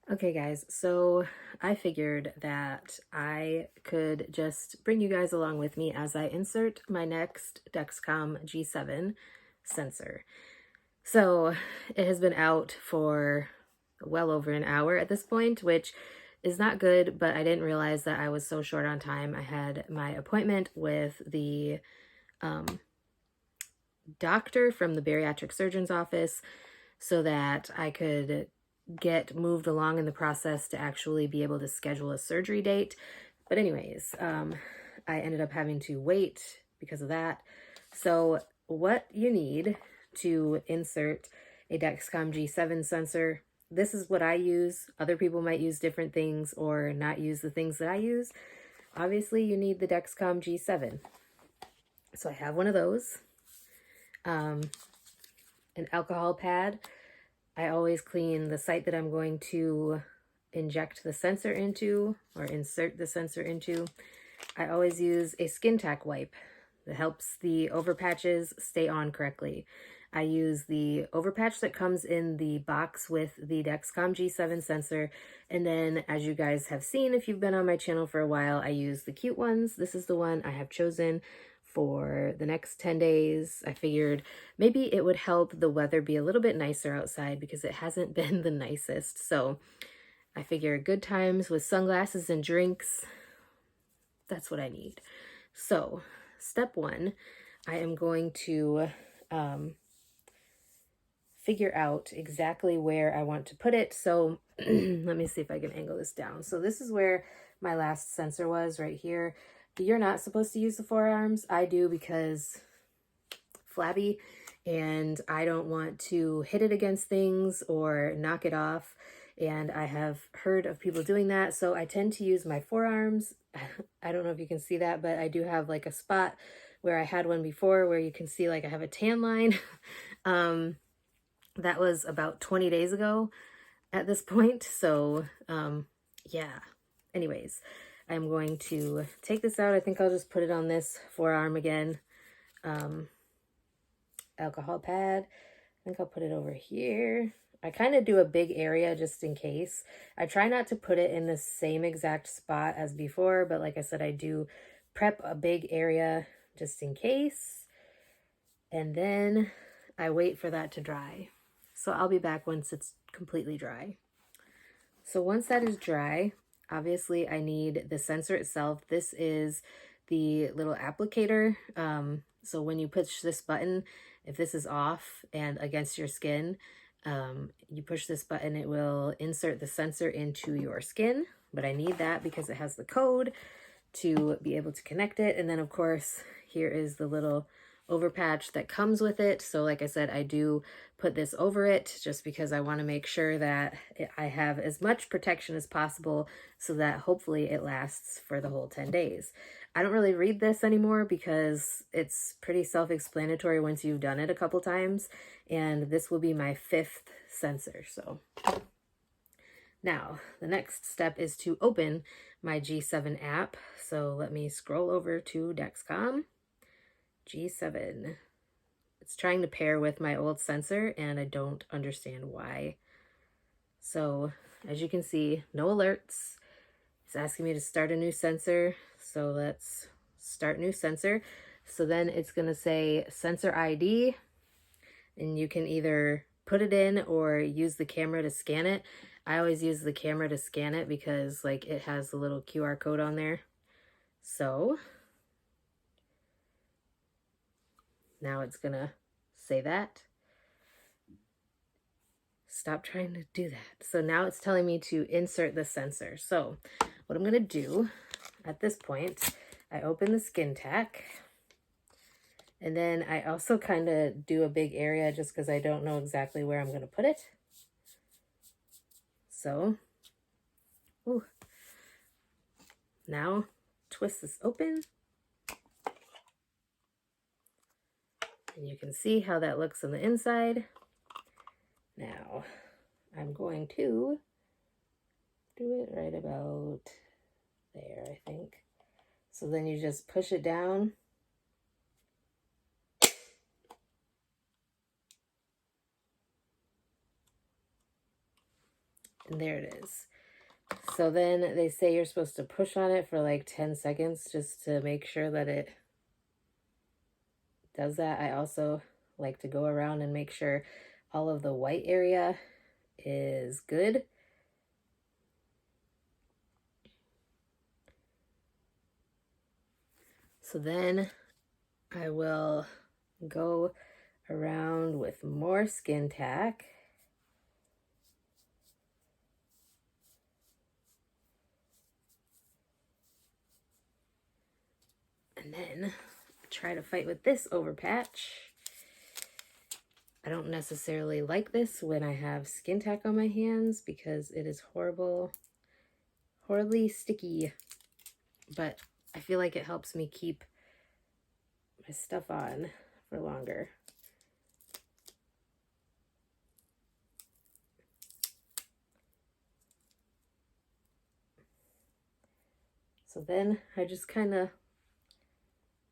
Okay, guys, so I figured that I could just bring you guys along with me as I insert my next Dexcom G7 sensor. So it has been out for well over an hour at this point, which is not good, but I didn't realize that I was so short on time. I had my appointment with the doctor from the bariatric surgeon's office so that I could get moved along in the process to actually be able to schedule a surgery date. But anyways, I ended up having to wait because of that. So what you need to insert a Dexcom G7 sensor, this is what I use. Other people might use different things or not use the things that I use. Obviously, you need the Dexcom G7. So I have one of those. An alcohol pad. I always clean the site that I'm going to inject the sensor into or insert the sensor into. I always use a skin tack wipe that helps the overpatches stay on correctly. I use the overpatch that comes in the box with the Dexcom G7 sensor. And then, as you guys have seen, if you've been on my channel for a while, I use the cute ones. This is the one I have chosen for the next 10 days. I figured maybe it would help the weather be a little bit nicer outside because it hasn't been the nicest. So I figure good times with sunglasses and drinks, that's what I need. So step one, I am going to figure out exactly where I want to put it. So let me see if I can angle this down. So this is where my last sensor was, right here. You're not supposed to use the forearms. I do because flabby and I don't want to hit it against things or knock it off. And I have heard of people doing that. So I tend to use my forearms. I don't know if you can see that, but I do have like a spot where I had one before where you can see like I have a tan line. That was about 20 days ago at this point. So yeah, anyways, I'm going to take this out. I think I'll just put it on this forearm again. Alcohol pad. I think I'll put it over here. I kind of do a big area just in case. I try not to put it in the same exact spot as before, but like I said, I do prep a big area just in case. And then I wait for that to dry. So I'll be back once it's completely dry. So once that is dry, obviously I need the sensor itself. This is the little applicator. So when you push this button, if this is off and against your skin, you push this button, it will insert the sensor into your skin. But I need that because it has the code to be able to connect it. And then of course, here is the little overpatch that comes with it. So like I said, I do put this over it just because I want to make sure that I have as much protection as possible so that hopefully it lasts for the whole 10 days. I don't really read this anymore because it's pretty self-explanatory once you've done it a couple times, and this will be my 5th sensor. So now the next step is to open my G7 app. So let me scroll over to Dexcom G7. It's trying to pair with my old sensor and I don't understand why. So as you can see, no alerts. It's asking me to start a new sensor. So let's start new sensor. So then it's going to say sensor ID, and you can either put it in or use the camera to scan it. I always use the camera to scan it because like it has the little QR code on there. So now it's gonna say that. Stop trying to do that. So now it's telling me to insert the sensor. So what I'm gonna do at this point, I open the skin tack, and then I also kind of do a big area just because I don't know exactly where I'm gonna put it. So, now twist this open. And you can see how that looks on the inside. Now, I'm going to do it right about there, I think. So then you just push it down. And there it is. So then they say you're supposed to push on it for like 10 seconds just to make sure that it does that. I also like to go around and make sure all of the white area is good. So then I will go around with more skin tack. And then try to fight with this overpatch. I don't necessarily like this when I have skin tack on my hands because it is horribly sticky, but I feel like it helps me keep my stuff on for longer. So then I just kind of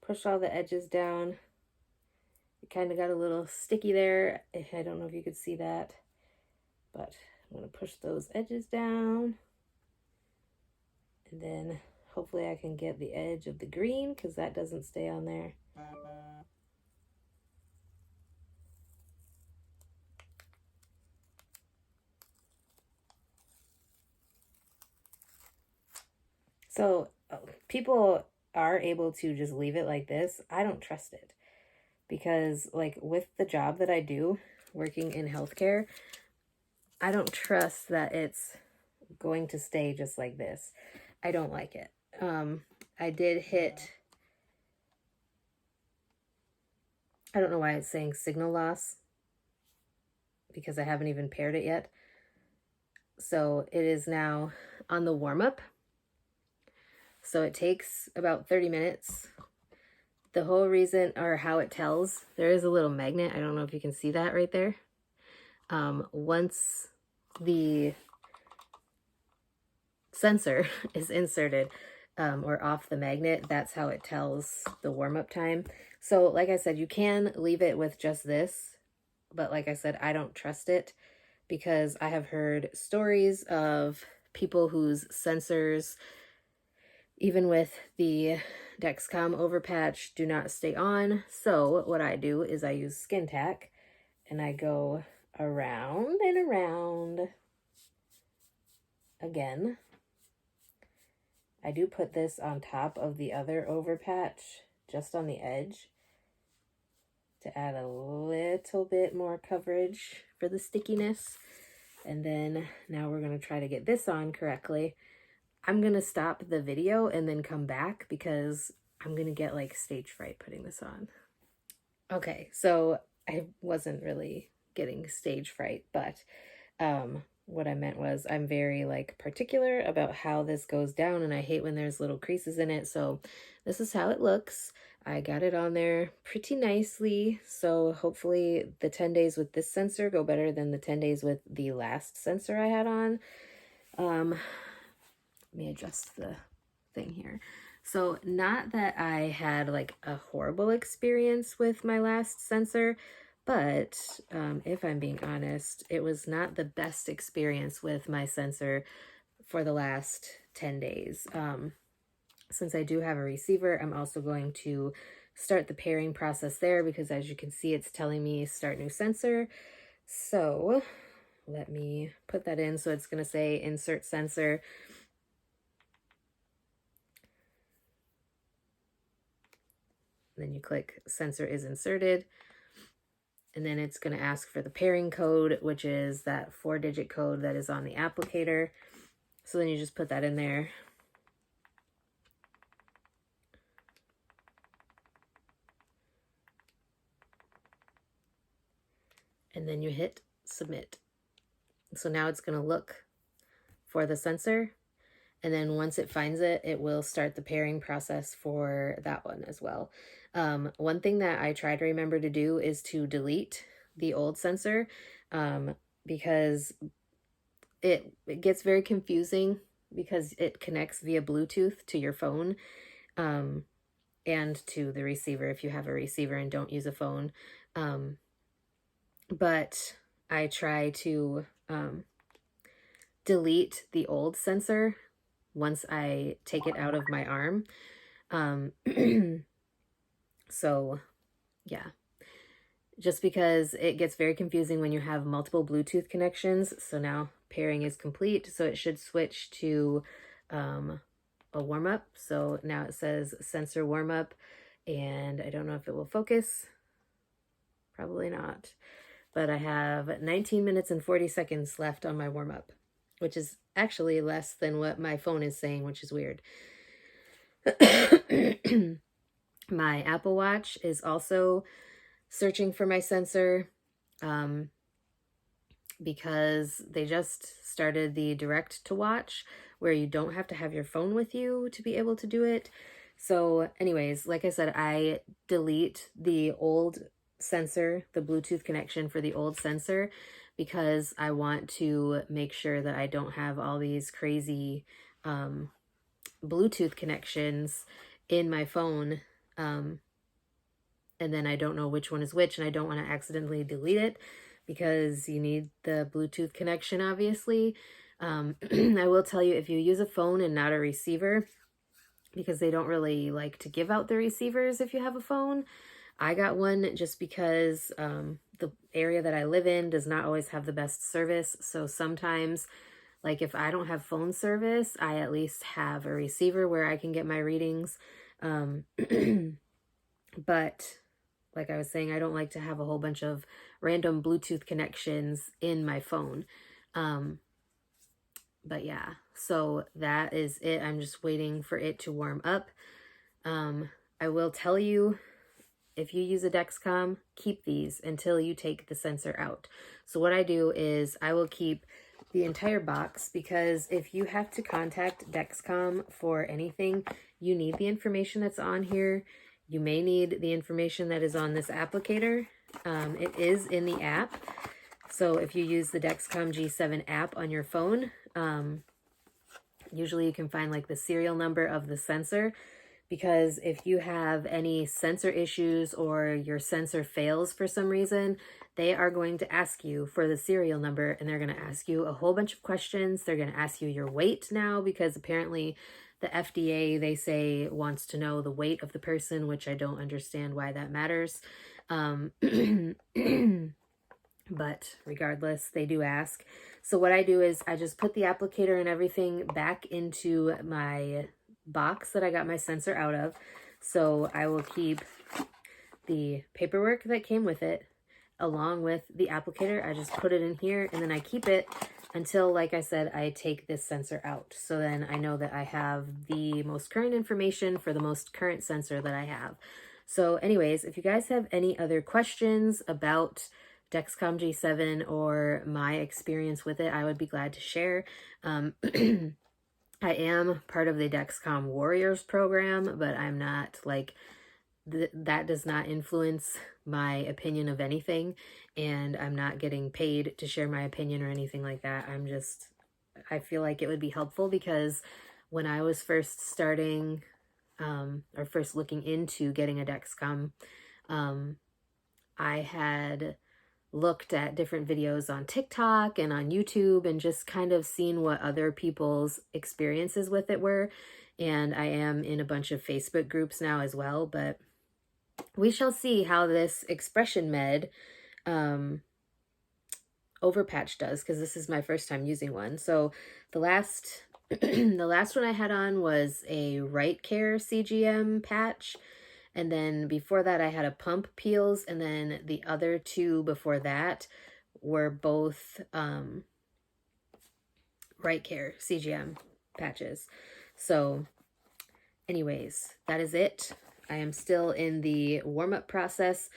push all the edges down. It kind of got a little sticky there. I don't know if you could see that, but I'm going to push those edges down. And then hopefully I can get the edge of the green because that doesn't stay on there. So people are able to just leave it like this. I don't trust it because like with the job that I do, working in healthcare, I don't trust that it's going to stay just like this. I don't like it. I did hit, I don't know why it's saying signal loss because I haven't even paired it yet. So it is now on the warm up. So it takes about 30 minutes. The whole reason, or how it tells, there is a little magnet. I don't know if you can see that right there. Once the sensor is inserted or off the magnet, that's how it tells the warm-up time. So like I said, you can leave it with just this, but like I said, I don't trust it because I have heard stories of people whose sensors, even with the Dexcom overpatch, do not stay on. So what I do is I use skin tack and I go around and around again. I do put this on top of the other overpatch, just on the edge, to add a little bit more coverage for the stickiness. And then now we're going to try to get this on correctly. I'm going to stop the video and then come back because I'm going to get like stage fright putting this on. Okay, so I wasn't really getting stage fright, but what I meant was I'm very like particular about how this goes down and I hate when there's little creases in it. So this is how it looks. I got it on there pretty nicely. So hopefully the 10 days with this sensor go better than the 10 days with the last sensor I had on. Let me adjust the thing here. So not that I had like a horrible experience with my last sensor, but if I'm being honest, it was not the best experience with my sensor for the last 10 days. Since I do have a receiver, I'm also going to start the pairing process there because as you can see, it's telling me start new sensor. So let me put that in. So it's going to say insert sensor. Then you click sensor is inserted. And then it's going to ask for the pairing code, which is that 4-digit code that is on the applicator. So then you just put that in there. And then you hit submit. So now it's going to look for the sensor. And then once it finds it, it will start the pairing process for that one as well. One thing that I try to remember to do is to delete the old sensor because it gets very confusing because it connects via Bluetooth to your phone and to the receiver if you have a receiver and don't use a phone. But I try to delete the old sensor once I take it out of my arm. So yeah, just because it gets very confusing when you have multiple Bluetooth connections. So now pairing is complete. So it should switch to a warm up. So now it says sensor warm up, and I don't know if it will focus. Probably not. But I have 19 minutes and 40 seconds left on my warm up, which is actually less than what my phone is saying, which is weird. My Apple Watch is also searching for my sensor because they just started the direct to watch where you don't have to have your phone with you to be able to do it. So anyways, like I said, I delete the old sensor, the Bluetooth connection for the old sensor, because I want to make sure that I don't have all these crazy Bluetooth connections in my phone, and then I don't know which one is which, and I don't want to accidentally delete it because you need the Bluetooth connection, obviously. I will tell you, if you use a phone and not a receiver, because they don't really like to give out the receivers if you have a phone. I got one just because the area that I live in does not always have the best service. So sometimes, like if I don't have phone service, I at least have a receiver where I can get my readings. But like I was saying, I don't like to have a whole bunch of random Bluetooth connections in my phone. But yeah, so that is it. I'm just waiting for it to warm up. I will tell you, if you use a Dexcom, keep these until you take the sensor out. So what I do is I will keep the entire box, because if you have to contact Dexcom for anything, you need the information that's on here. You may need the information that is on this applicator. It is in the app. So if you use the Dexcom G7 app on your phone, usually you can find like the serial number of the sensor, because if you have any sensor issues or your sensor fails for some reason, they are going to ask you for the serial number, and they're going to ask you a whole bunch of questions. They're going to ask you your weight now, because apparently the FDA, they say, wants to know the weight of the person, which I don't understand why that matters. But regardless, they do ask. So what I do is I just put the applicator and everything back into my box that I got my sensor out of. So I will keep the paperwork that came with it along with the applicator. I just put it in here, and then I keep it until, like I said, I take this sensor out. So then I know that I have the most current information for the most current sensor that I have. So anyways, if you guys have any other questions about Dexcom G7 or my experience with it, I would be glad to share. I am part of the Dexcom Warriors program, but I'm not like, that does not influence my opinion of anything, and I'm not getting paid to share my opinion or anything like that. I feel like it would be helpful, because when I was first starting or first looking into getting a Dexcom, I had looked at different videos on TikTok and on YouTube and just kind of seen what other people's experiences with it were. And I am in a bunch of Facebook groups now as well, but we shall see how this Expression Med overpatch does, because this is my first time using one. So the last the last one I had on was a Right Care CGM patch. And then before that, I had a Pump Peels, and then the other two before that were both Right Care CGM patches. So anyways, that is it. I am still in the warm-up process.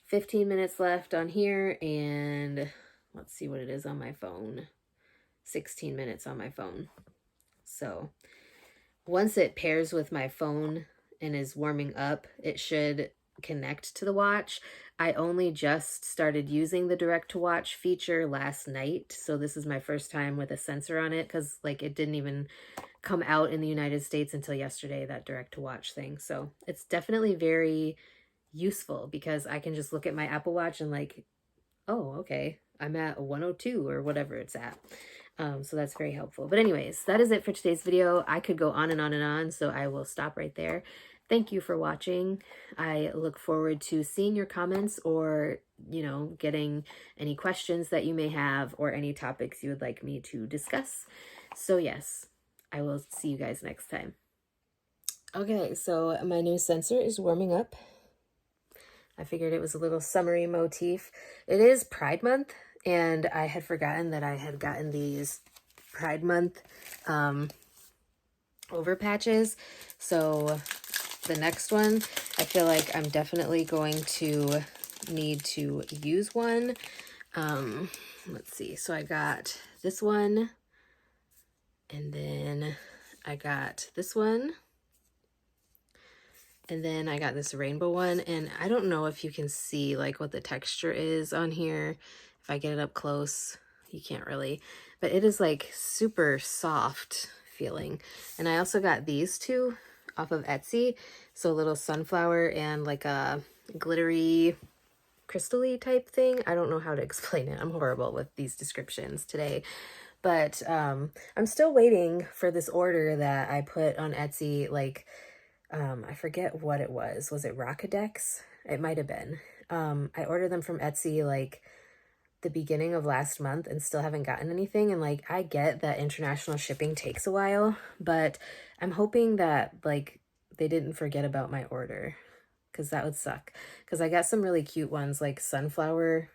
15 minutes left on here, and let's see what it is on my phone. 16 minutes on my phone. So once it pairs with my phone and is warming up, it should connect to the watch. I only just started using the direct to watch feature last night, so this is my first time with a sensor on it, because like it didn't even come out in the United States until yesterday, that direct to watch thing. So it's definitely very useful, because I can just look at my Apple Watch and like, oh, okay, I'm at 102 or whatever it's at. So that's very helpful. But anyways, that is it for today's video. I could go on and on and on, so I will stop right there. Thank you for watching. I look forward to seeing your comments or, getting any questions that you may have or any topics you would like me to discuss. So yes, I will see you guys next time. Okay, so my new sensor is warming up. I figured it was a little summery motif. It is Pride Month, and I had forgotten that I had gotten these Pride Month over patches. So the next one, I feel like I'm definitely going to need to use one. Let's see. So I got this one, and then I got this one. And then I got this rainbow one, and I don't know if you can see like what the texture is on here. If I get it up close, you can't really, but it is like super soft feeling. And I also got these two off of Etsy. So a little sunflower and like a glittery crystal-y type thing. I don't know how to explain it. I'm horrible with these descriptions today. But I'm still waiting for this order that I put on Etsy, like I forget what it was. Was it Rockadex? It might have been. I ordered them from Etsy like the beginning of last month and still haven't gotten anything. And like, I get that international shipping takes a while, but I'm hoping that like they didn't forget about my order, because that would suck. Because I got some really cute ones like sunflower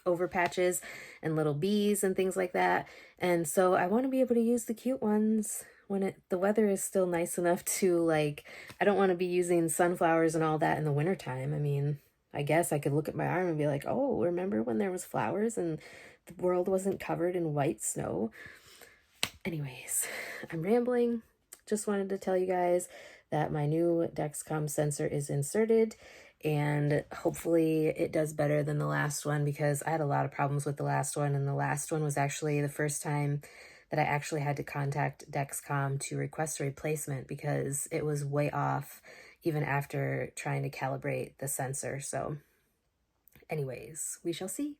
over patches and little bees and things like that. And so I want to be able to use the cute ones when the weather is still nice enough to, like, I don't want to be using sunflowers and all that in the wintertime. I mean, I guess I could look at my arm and be like, oh, remember when there was flowers and the world wasn't covered in white snow? Anyways, I'm rambling. Just wanted to tell you guys that my new Dexcom sensor is inserted, and hopefully it does better than the last one, because I had a lot of problems with the last one, and the last one was actually the first time that I actually had to contact Dexcom to request a replacement because it was way off even after trying to calibrate the sensor. So anyways, we shall see.